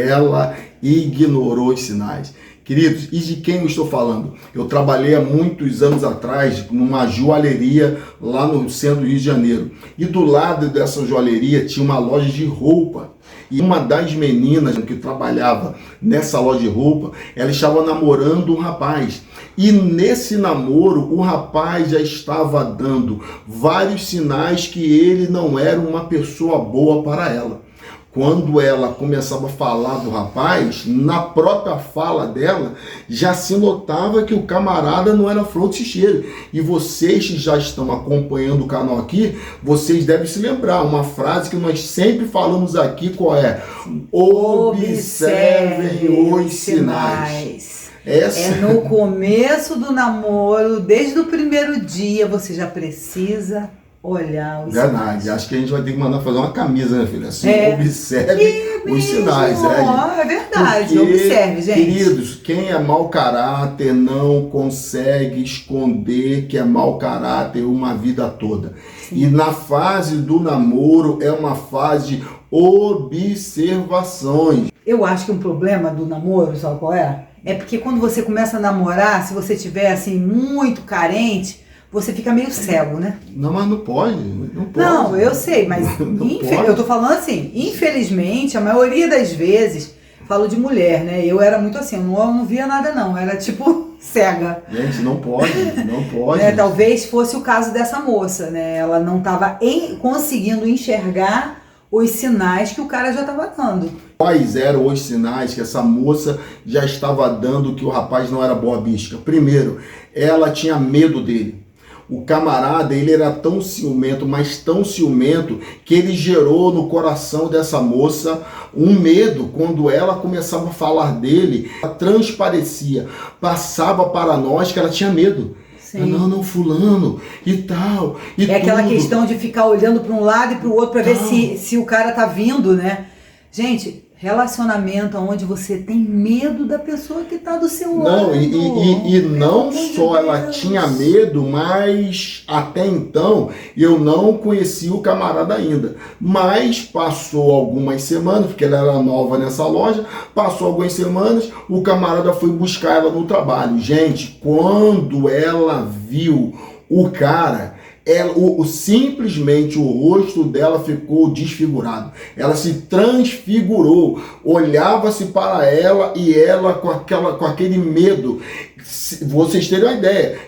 Ela ignorou os sinais. Queridos, e de quem eu estou falando? Eu trabalhei há muitos anos atrás numa joalheria lá no centro do Rio de Janeiro. E do lado dessa joalheria tinha uma loja de roupa. E uma das meninas que trabalhava nessa loja de roupa, ela estava namorando um rapaz. E nesse namoro, o rapaz já estava dando vários sinais que ele não era uma pessoa boa para ela. Quando ela começava a falar do rapaz, na própria fala dela, já se notava que o camarada não era flor de cheiro. E vocês que já estão acompanhando o canal aqui, vocês devem se lembrar, uma frase que nós sempre falamos aqui, qual é? Observem os sinais. É no começo do namoro, desde o primeiro dia, você já precisa olhar os sinais. Acho que a gente vai ter que mandar fazer uma camisa, né, filha? Assim, observe os sinais. É verdade, observe, gente. Queridos, quem é mau caráter não consegue esconder que é mau caráter uma vida toda. Sim. E na fase do namoro é uma fase de observações. Eu acho que um problema do namoro, sabe qual é? É porque quando você começa a namorar, se você estiver assim muito carente, você fica meio cego, né? Não, mas não pode. Não, eu sei, mas eu tô falando assim, infelizmente, a maioria das vezes, falo de mulher, né? Eu era muito assim, eu não via nada não, era tipo cega. Gente, não pode. Talvez fosse o caso dessa moça, né? Ela não estava conseguindo enxergar os sinais que o cara já estava dando. Quais eram os sinais que essa moça já estava dando que o rapaz não era boa bisca? Primeiro, ela tinha medo dele. O camarada, ele era tão ciumento, mas tão ciumento, que ele gerou no coração dessa moça um medo. Quando ela começava a falar dele, ela transparecia, passava para nós que ela tinha medo. Não, fulano e tal. É aquela questão de ficar olhando para um lado e para o outro para ver se o cara tá vindo, né? Gente, relacionamento onde você tem medo da pessoa que tá do seu lado. E não só ela tinha medo, mas até então eu não conhecia o camarada ainda. Mas passou algumas semanas, porque ela era nova nessa loja, passou algumas semanas, o camarada foi buscar ela no trabalho. Gente, quando ela viu o cara, simplesmente o rosto dela ficou desfigurado. Ela se transfigurou, olhava-se para ela e ela com aquele medo. Vocês terem uma ideia,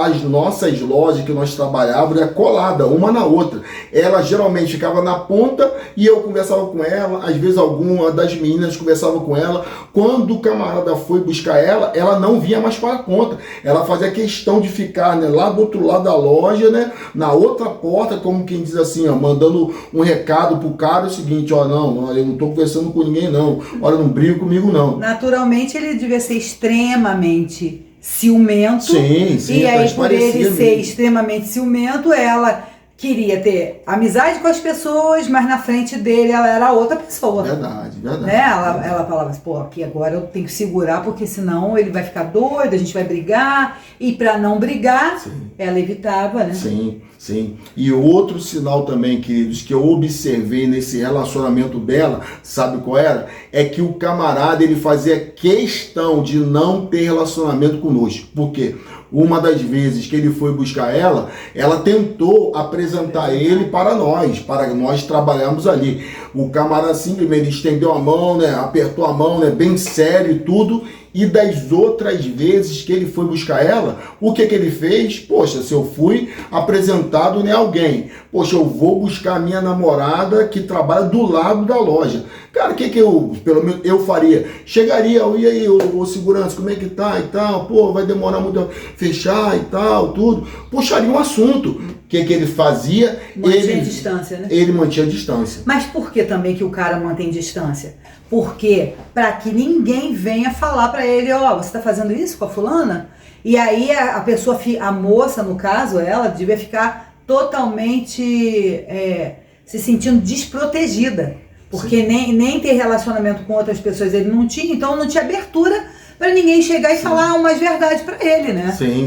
as nossas lojas que nós trabalhávamos era colada uma na outra. Ela geralmente ficava na ponta e eu conversava com ela, às vezes alguma das meninas conversava com ela. Quando o camarada foi buscar ela, ela não vinha mais para a ponta. Ela fazia questão de ficar, né, lá do outro lado da loja, né, na outra porta, como quem diz assim, ó, mandando um recado pro cara, o seguinte, ó, não, eu não tô conversando com ninguém não, olha, não briga comigo não. Naturalmente ele devia ser extremamente ciumento. Sim, e aí por ele ser extremamente ciumento, ela queria ter amizade com as pessoas, mas na frente dele ela era outra pessoa. Verdade. Né? Ela falava assim, pô, aqui agora eu tenho que segurar, porque senão ele vai ficar doido, a gente vai brigar. E para não brigar, ela evitava, né? Sim. E outro sinal também, queridos, que eu observei nesse relacionamento dela, sabe qual era? É que o camarada, ele fazia questão de não ter relacionamento conosco. Por quê? Uma das vezes que ele foi buscar ela tentou apresentar ele para nós trabalharmos ali. O camarada simplesmente estendeu a mão, né, apertou a mão, né, bem sério e tudo. E das outras vezes que ele foi buscar ela, o que ele fez? Poxa, se eu fui apresentado, né, alguém, poxa, eu vou buscar a minha namorada que trabalha do lado da loja. Cara, o que eu, pelo menos eu faria? Chegaria, e aí, ô segurança, como é que tá e tal? Pô, vai demorar muito a fechar e tal, tudo. Puxaria um assunto. O que ele fazia? Mantinha distância, né? Ele mantinha distância. Mas por que também que o cara mantém distância? Porque para que ninguém venha falar para ele, ó, você tá fazendo isso com a fulana? E aí a pessoa, a moça, no caso, ela devia ficar totalmente se sentindo desprotegida. Porque nem ter relacionamento com outras pessoas ele não tinha, então não tinha abertura para ninguém chegar e falar umas verdades para ele, né? Sim.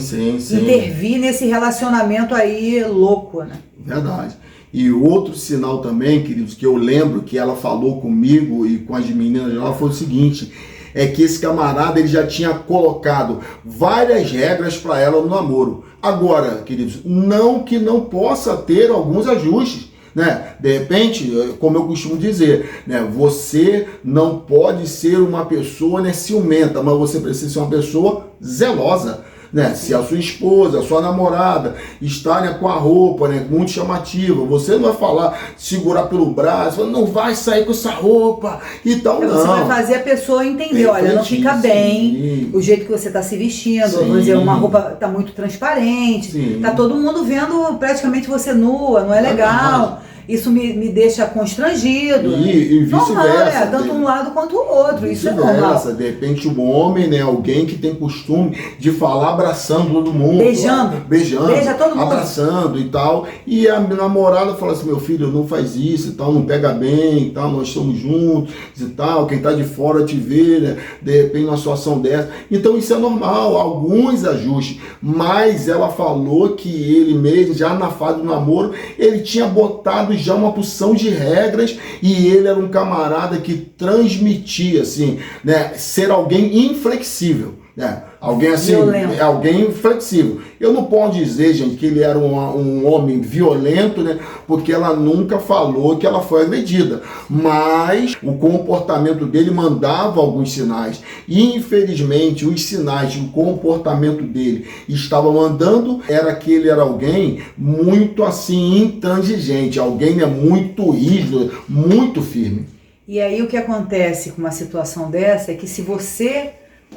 Intervir nesse relacionamento aí louco, né? Verdade. E outro sinal também, queridos, que eu lembro que ela falou comigo e com as meninas lá, foi o seguinte, é que esse camarada ele já tinha colocado várias regras para ela no namoro. Agora, queridos, não que não possa ter alguns ajustes, né? De repente, como eu costumo dizer, né? Você não pode ser uma pessoa, né, ciumenta, mas você precisa ser uma pessoa zelosa. Né? Se a sua esposa, a sua namorada está, né, com a roupa, né, muito chamativa, você não vai falar, segurar pelo braço, falar, não vai sair com essa roupa e tal, não. Você vai fazer a pessoa entender, olha, não fica bem o jeito que você está se vestindo, vamos dizer, uma roupa está muito transparente, está todo mundo vendo praticamente você nua, não é legal. Isso me deixa constrangido. E vice-versa. Tanto um lado quanto o outro. Isso é normal. De repente o homem, né, alguém que tem costume de falar abraçando todo mundo. Beijando. Beija todo mundo. Abraçando e tal. E a namorada fala assim, meu filho, não faz isso e tal, não pega bem e tal, nós estamos juntos e tal, quem tá de fora te vê, né, de repente numa situação dessa. Então isso é normal, alguns ajustes. Mas ela falou que ele mesmo, já na fase do namoro, ele tinha botado já uma porção de regras e ele era um camarada que transmitia, assim, né, ser alguém inflexível, né? Alguém assim, alguém inflexível. Eu não posso dizer, gente, que ele era um homem violento, né? Porque ela nunca falou que ela foi agredida. Mas o comportamento dele mandava alguns sinais. E, infelizmente, os sinais do comportamento dele estavam mandando era que ele era alguém muito assim intransigente, alguém, né, muito rígido, muito firme. E aí o que acontece com uma situação dessa é que se você,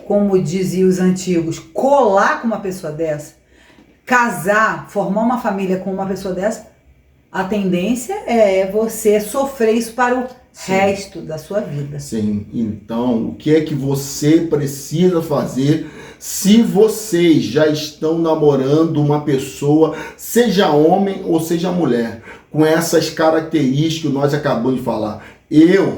como diziam os antigos, colar com uma pessoa dessa, casar, formar uma família com uma pessoa dessa, a tendência é você sofrer isso para o resto da sua vida. Sim, então o que é que você precisa fazer se vocês já estão namorando uma pessoa, seja homem ou seja mulher, com essas características que nós acabamos de falar?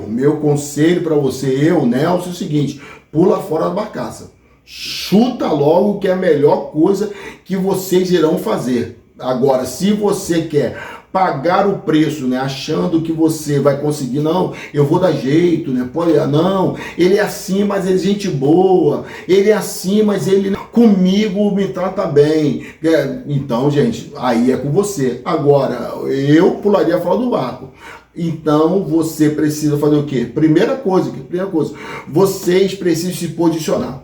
Meu conselho para você, Nelson, é o seguinte: pula fora da barcaça. Chuta logo, que é a melhor coisa que vocês irão fazer. Agora, se você quer pagar o preço, né, achando que você vai conseguir, não, eu vou dar jeito, né, pode, não, ele é assim, mas ele é gente boa, ele é assim, mas ele comigo me trata bem. Então, gente, aí é com você. Agora, eu pularia fora do barco. Então, você precisa fazer o quê? Primeira coisa, vocês precisam se posicionar.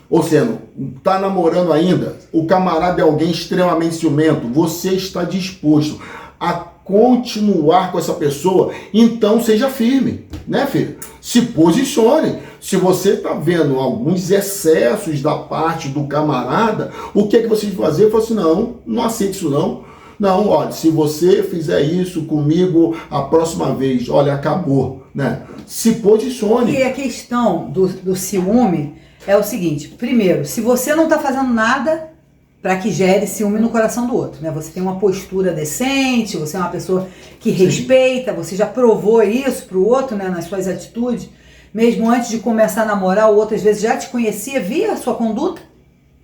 Ou seja, está namorando ainda, o camarada é alguém extremamente ciumento, você está disposto a continuar com essa pessoa, então seja firme, né, filho? Se posicione. Se você está vendo alguns excessos da parte do camarada, o que é que você vai fazer? Fala assim, não aceite isso não. Não, olha, se você fizer isso comigo a próxima vez, olha, acabou, né? Se posicione. E a questão do ciúme é o seguinte: primeiro, se você não está fazendo nada para que gere ciúme no coração do outro, né? Você tem uma postura decente, você é uma pessoa que respeita, você já provou isso para o outro, né, nas suas atitudes, mesmo antes de começar a namorar, o outro às vezes já te conhecia, via a sua conduta,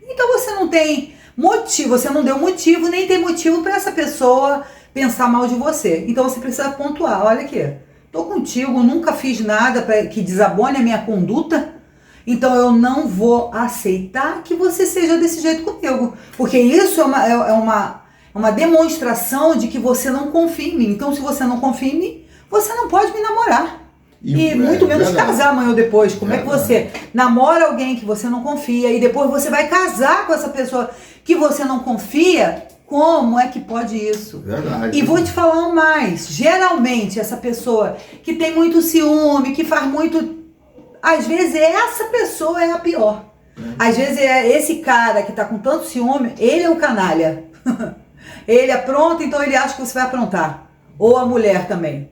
então você não tem motivo, você não deu motivo, nem tem motivo para essa pessoa pensar mal de você. Então você precisa pontuar, olha aqui, tô contigo, nunca fiz nada para que desabone a minha conduta, então eu não vou aceitar que você seja desse jeito comigo, porque isso é uma demonstração de que você não confia em mim. Então se você não confia em mim, você não pode me namorar. E muito menos casar amanhã ou depois. Como é que você namora alguém que você não confia e depois você vai casar com essa pessoa que você não confia? Como é que pode isso? Verdade. E vou te falar mais. Geralmente, essa pessoa que tem muito ciúme, que faz muito... Às vezes, essa pessoa é a pior. Às vezes, esse cara que tá com tanto ciúme, ele é o canalha. Ele apronta, então ele acha que você vai aprontar. Ou a mulher também.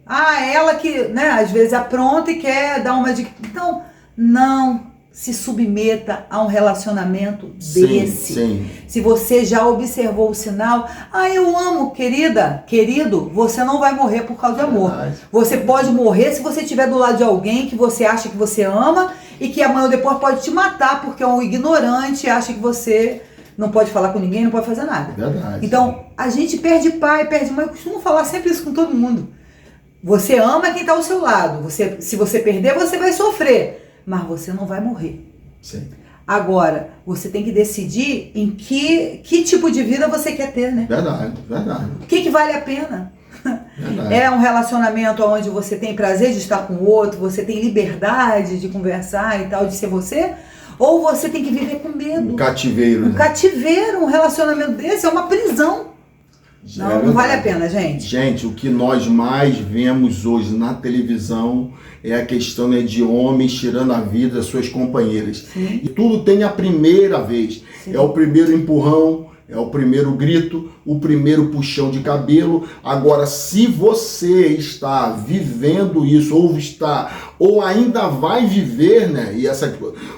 Ela que, né, às vezes apronta e quer dar uma dica. Então, não se submeta a um relacionamento desse. Sim. Se você já observou o sinal, eu amo, querida, querido, você não vai morrer por causa de amor. Você pode morrer se você estiver do lado de alguém que você acha que você ama e que amanhã ou depois pode te matar porque é um ignorante e acha que você não pode falar com ninguém, não pode fazer nada. Verdade. Então, a gente perde pai, perde mãe. Eu costumo falar sempre isso com todo mundo. Você ama quem está ao seu lado. Se você perder, você vai sofrer. Mas você não vai morrer. Sim. Agora, você tem que decidir em que tipo de vida você quer ter, né? Verdade, verdade. O que vale a pena? Verdade. É um relacionamento onde você tem prazer de estar com o outro, você tem liberdade de conversar e tal, de ser você? Ou você tem que viver com medo? Um cativeiro. Um cativeiro, um relacionamento desse é uma prisão. Não vale a pena, gente. Gente, o que nós mais vemos hoje na televisão é a questão, né, de homens tirando a vida das suas companheiras. Sim. E tudo tem a primeira vez. Sim. É o primeiro empurrão, é o primeiro grito, o primeiro puxão de cabelo. Agora, se você está vivendo isso, ou ainda vai viver, né?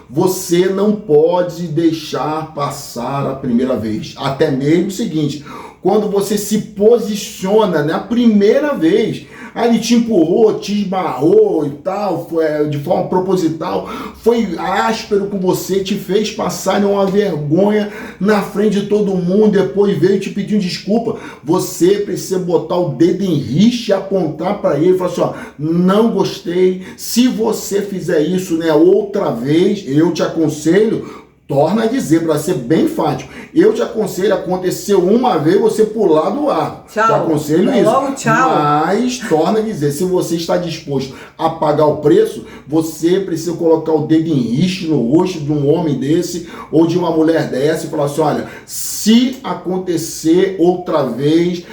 Você não pode deixar passar a primeira vez. Até mesmo o seguinte, quando você se posiciona na primeira vez, aí ele te empurrou, te esbarrou e tal, foi de forma proposital, foi áspero com você, te fez passar uma vergonha na frente de todo mundo, depois veio te pedindo desculpa. Você precisa botar o dedo em rixa e apontar para ele e falar assim, ó, não gostei. Se você fizer isso, né, outra vez, eu te aconselho, torna a dizer, para ser bem enfático, eu te aconselho, aconteceu uma vez, você pular do ar. Tchau. Te aconselho isso. Logo, tchau. Mas torna a dizer, se você está disposto a pagar o preço, você precisa colocar o dedo em risco no rosto de um homem desse ou de uma mulher dessa e falar assim, olha, se acontecer outra vez,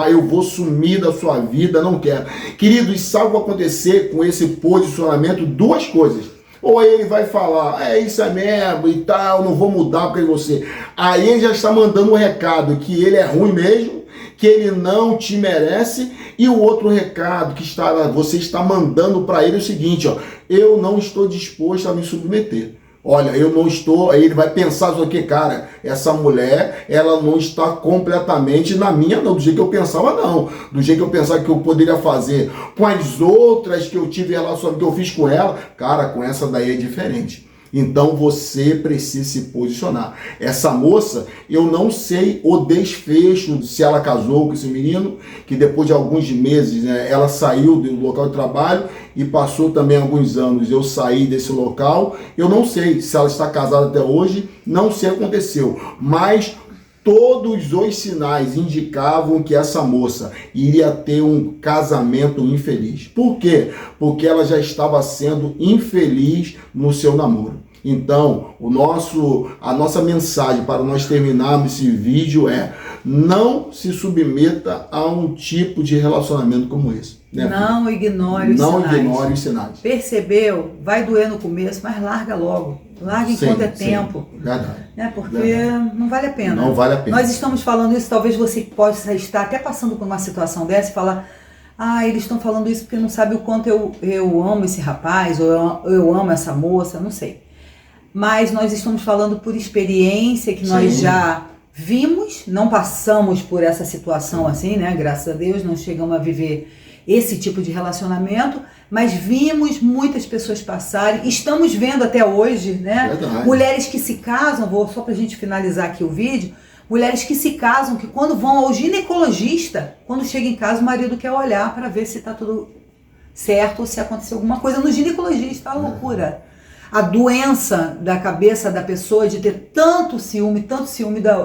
eu vou sumir da sua vida, não quero. Querido, e sabe o que vai acontecer com esse posicionamento? Duas coisas. Ou aí ele vai falar, isso é mesmo e tal, não vou mudar porque você... Aí ele já está mandando um recado que ele é ruim mesmo, que ele não te merece, e o outro recado que você está mandando para ele é o seguinte, ó, eu não estou disposto a me submeter. Olha, eu não estou... Aí ele vai pensar só que, cara, essa mulher, ela não está completamente na minha, não, do jeito que eu pensava, não. Do jeito que eu pensava que eu poderia fazer com as outras que eu tive relacionamento, que eu fiz com ela, cara, com essa daí é diferente. Então você precisa se posicionar. Essa moça, eu não sei o desfecho, se ela casou com esse menino, que depois de alguns meses, né, ela saiu do local de trabalho e passou também alguns anos. Eu saí desse local, eu não sei se ela está casada até hoje, não sei o que aconteceu, mas todos os sinais indicavam que essa moça iria ter um casamento infeliz. Por quê? Porque ela já estava sendo infeliz no seu namoro. Então, a nossa mensagem para nós terminarmos esse vídeo é: não se submeta a um tipo de relacionamento como esse. Né? Não ignore os sinais. Não ignore os sinais. Percebeu? Vai doer no começo, mas larga logo. Larga enquanto é tempo. Verdade. Né? Porque verdade. não vale a pena. Não vale a pena. Nós estamos falando isso, talvez você possa estar até passando por uma situação dessa e falar: eles estão falando isso porque não sabem o quanto eu amo esse rapaz, ou eu amo essa moça, não sei. Mas nós estamos falando por experiência que nós já vimos, não passamos por essa situação assim, né? Graças a Deus, não chegamos a viver esse tipo de relacionamento, mas vimos muitas pessoas passarem, estamos vendo até hoje, né? Verdade. Mulheres que se casam, só pra gente finalizar aqui o vídeo, mulheres que se casam, que quando vão ao ginecologista, quando chega em casa o marido quer olhar para ver se tá tudo certo ou se aconteceu alguma coisa no ginecologista, uma loucura. A doença da cabeça da pessoa de ter tanto ciúme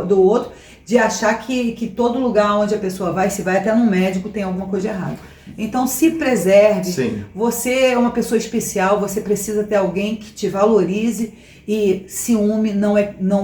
do outro, de achar que todo lugar onde a pessoa vai, se vai até no médico, tem alguma coisa errada. Então se preserve. Sim. Você é uma pessoa especial, você precisa ter alguém que te valorize, e ciúme não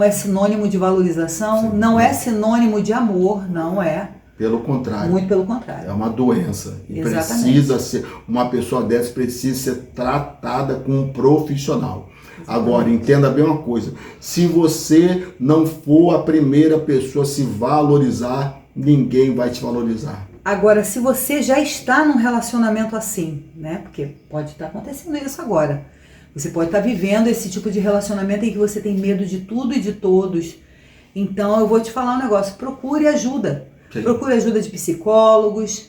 é sinônimo de valorização, não é sinônimo de amor, não é. Pelo contrário. Muito pelo contrário. É uma doença. E Exatamente. uma pessoa dessa precisa ser tratada com um profissional. Exatamente. Agora, entenda bem uma coisa. Se você não for a primeira pessoa a se valorizar, ninguém vai te valorizar. Agora, se você já está num relacionamento assim, né? Porque pode estar acontecendo isso agora. Você pode estar vivendo esse tipo de relacionamento em que você tem medo de tudo e de todos. Então, eu vou te falar um negócio. Procure ajuda. Sim. Procure ajuda de psicólogos,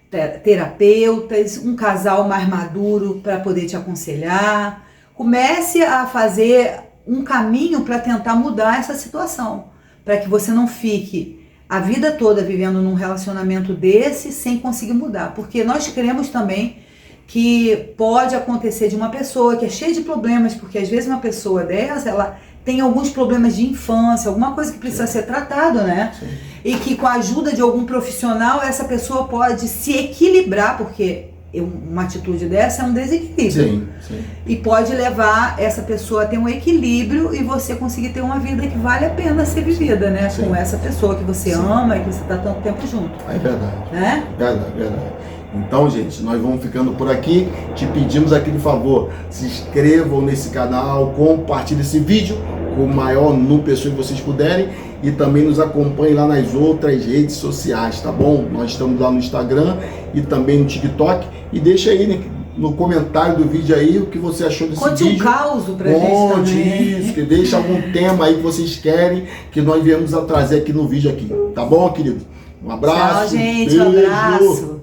terapeutas, um casal mais maduro para poder te aconselhar. Comece a fazer um caminho para tentar mudar essa situação, para que você não fique a vida toda vivendo num relacionamento desse sem conseguir mudar, porque nós cremos também que pode acontecer de uma pessoa que é cheia de problemas, porque às vezes uma pessoa dessa, ela tem alguns problemas de infância, alguma coisa que precisa ser tratado, né? Sim. E que com a ajuda de algum profissional, essa pessoa pode se equilibrar, porque uma atitude dessa é um desequilíbrio. Sim, sim. E pode levar essa pessoa a ter um equilíbrio e você conseguir ter uma vida que vale a pena ser vivida, né? Sim. Com essa pessoa que você ama e que você está tanto tempo junto. É verdade. Né? Verdade. Então, gente, nós vamos ficando por aqui. Te pedimos aquele favor, se inscrevam nesse canal, compartilhem esse vídeo com o maior número de pessoas que vocês puderem e também nos acompanhem lá nas outras redes sociais, tá bom? Nós estamos lá no Instagram e também no TikTok e deixa aí, né, no comentário do vídeo aí o que você achou desse vídeo. Conte um caos pra gente também. Isso, que deixa algum tema aí que vocês querem que nós viemos a trazer aqui no vídeo aqui, tá bom, querido? Um abraço. Tchau, gente, beijo. um abraço.